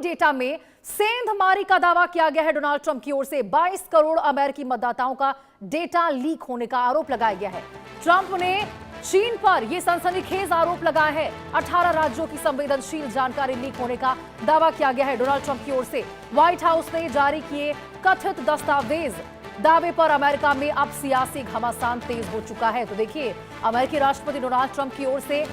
Data में सेंधमारी का दावा किया गया है। डोनाल्ड ट्रंप की ओर से 22 करोड़ अमेरिकी मतदाताओं का डेटा लीक होने का आरोप लगाया गया है। ट्रंप ने चीन पर यह सनसनीखेज आरोप लगाया है। 18 राज्यों की संवेदनशील जानकारी लीक होने का दावा किया गया है डोनाल्ड ट्रंप की ओर से। व्हाइट हाउस ने जारी किए कथित दस्तावेज दावे पर अमेरिका में अब सियासी घमासान तेज हो चुका है। तो देखिए, अमेरिकी राष्ट्रपति डोनाल्ड ट्रंप की ओर से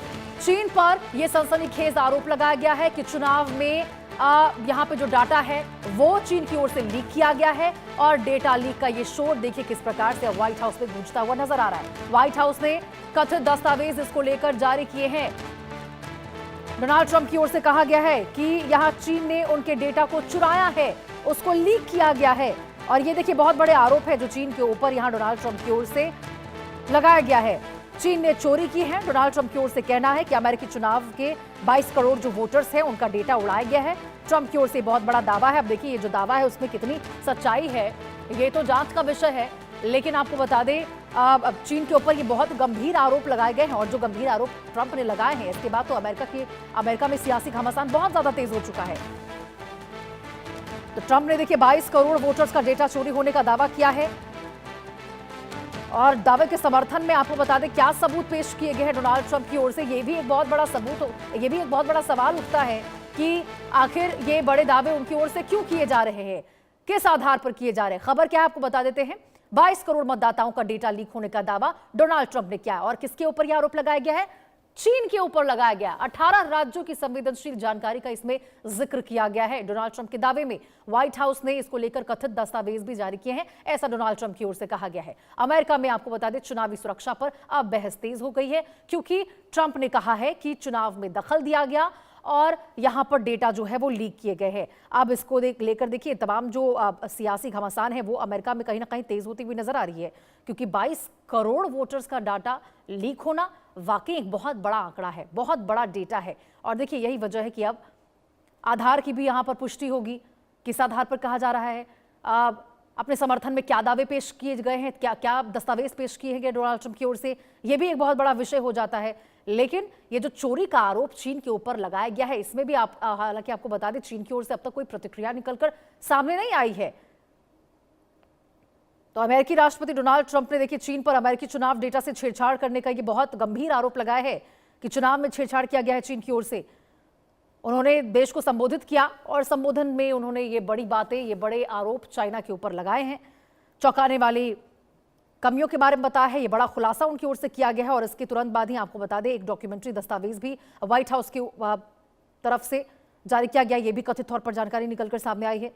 चीन पर यह सनसनीखेज आरोप लगाया गया है कि चुनाव में यहां पे जो डाटा है वो चीन की ओर से लीक किया गया है। और डेटा लीक का ये शोर देखिए किस प्रकार से व्हाइट हाउस में गूंजता हुआ नजर आ रहा है। व्हाइट हाउस ने कथित दस्तावेज इसको लेकर जारी किए हैं। डोनाल्ड ट्रंप की ओर से कहा गया है कि यहां चीन ने उनके डेटा को चुराया है, उसको लीक किया गया है। और ये देखिए बहुत बड़े आरोप है जो चीन के ऊपर यहां डोनाल्ड ट्रंप की ओर से लगाया गया है। चीन ने चोरी की है। डोनाल्ड ट्रंप की ओर से कहना है कि अमेरिकी चुनाव के 22 करोड़ जो वोटर्स हैं उनका डेटा उड़ाया गया है। ट्रंप की ओर से बहुत बड़ा दावा है। अब देखिए ये जो दावा है उसमें कितनी सच्चाई है ये तो जांच का विषय है। लेकिन आपको बता दें अब चीन के ऊपर ये बहुत गंभीर आरोप लगाए गए हैं। और जो गंभीर आरोप ट्रंप ने लगाए हैं इसके बाद तो अमेरिका में सियासी घमासान बहुत ज्यादा तेज हो चुका है। तो ट्रंप ने देखिए 22 करोड़ वोटर्स का डेटा चोरी होने का दावा किया है। और दावे के समर्थन में आपको बता दें क्या सबूत पेश किए गए हैं डोनाल्ड ट्रंप की ओर से। ये भी एक बहुत बड़ा सवाल उठता है कि आखिर ये बड़े दावे उनकी ओर से क्यों किए जा रहे हैं, किस आधार पर किए जा रहे हैं। खबर क्या है आपको बता देते हैं। 22 करोड़ मतदाताओं का डेटा लीक होने का दावा डोनाल्ड ट्रंप ने किया है। और किसके ऊपर यह आरोप लगाया गया है? चीन के ऊपर लगाया गया। 18 राज्यों की संवेदनशील जानकारी का इसमें जिक्र किया गया है डोनाल्ड ट्रंप के दावे में। व्हाइट हाउस ने इसको लेकर कथित दस्तावेज भी जारी किए हैं, ऐसा डोनाल्ड ट्रंप की ओर से कहा गया है। अमेरिका में आपको बता दें चुनावी सुरक्षा पर अब बहस तेज हो गई है, क्योंकि ट्रंप ने कहा है कि चुनाव में दखल दिया गया और यहां पर डेटा जो है वो लीक किए गए हैं। अब इसको लेकर देखिए तमाम जो सियासी घमासान है वो अमेरिका में कहीं ना कहीं तेज होती हुई नजर आ रही है, क्योंकि 22 करोड़ वोटर्स का डाटा लीक होना वाकई एक बहुत बड़ा आंकड़ा है, बहुत बड़ा डेटा है। और देखिए यही वजह है कि अब आधार की भी यहां पर पुष्टि होगी। किस आधार पर कहा जा रहा है, अपने समर्थन में क्या दावे पेश किए गए हैं, क्या क्या दस्तावेज पेश किए गए डोनाल्ड ट्रंप की ओर से, यह भी एक बहुत बड़ा विषय हो जाता है। लेकिन ये जो चोरी का आरोप चीन के ऊपर लगाया गया है इसमें भी हालांकि आपको बता दें चीन की ओर से अब तक कोई प्रतिक्रिया निकलकर सामने नहीं आई है। तो अमेरिकी राष्ट्रपति डोनाल्ड ट्रंप ने देखिए चीन पर अमेरिकी चुनाव डेटा से छेड़छाड़ करने का ये बहुत गंभीर आरोप लगाया है कि चुनाव में छेड़छाड़ किया गया है चीन की ओर से। उन्होंने देश को संबोधित किया और संबोधन में उन्होंने ये बड़ी बातें, ये बड़े आरोप चाइना के ऊपर लगाए हैं। चौंकाने वाली कमियों के बारे में बताया है, ये बड़ा खुलासा उनकी ओर से किया गया है। और इसके तुरंत बाद ही आपको बता दें एक डॉक्यूमेंट्री दस्तावेज भी व्हाइट हाउस की तरफ से जारी किया गया, ये भी कथित तौर पर जानकारी निकलकर सामने आई है।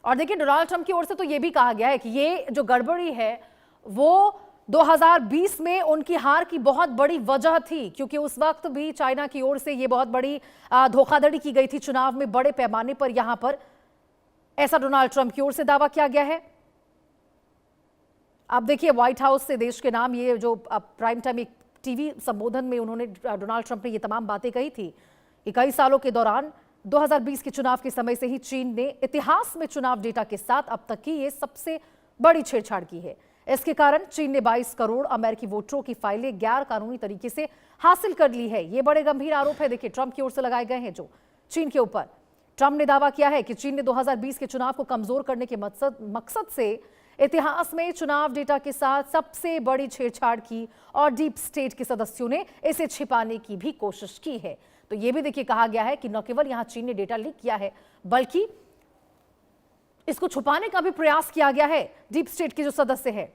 और देखिए डोनाल्ड ट्रंप की ओर से तो यह भी कहा गया है कि ये जो गड़बड़ी है वो 2020 में उनकी हार की बहुत बड़ी वजह थी, क्योंकि उस वक्त भी चाइना की ओर से ये बहुत बड़ी धोखाधड़ी की गई थी चुनाव में बड़े पैमाने पर। यहां पर ऐसा डोनाल्ड ट्रंप की ओर से दावा किया गया है। अब देखिए व्हाइट हाउस से देश के नाम ये जो प्राइम टाइम एक टीवी संबोधन में उन्होंने डोनाल्ड ट्रंप ने ये तमाम बातें कही थी कि कई सालों के दौरान 2020 के चुनाव के समय से ही चीन ने इतिहास में चुनाव डेटा के साथ अब तक की ये सबसे बड़ी छेड़छाड़ की है। इसके कारण चीन ने 22 करोड़ अमेरिकी वोटरों की फाइलें गैर कानूनी तरीके से हासिल कर ली है। ये बड़े गंभीर आरोप है देखिए ट्रंप की ओर से लगाए गए हैं जो चीन के ऊपर। ट्रंप ने दावा किया है कि चीन ने 2020 के चुनाव को कमजोर करने के मकसद से इतिहास में चुनाव डेटा के साथ सबसे बड़ी छेड़छाड़ की और डीप स्टेट के सदस्यों ने इसे छिपाने की भी कोशिश की है। तो यह भी देखिए कहा गया है कि न केवल यहां चीन ने डेटा लीक किया है बल्कि इसको छुपाने का भी प्रयास किया गया है डीप स्टेट के जो सदस्य हैं।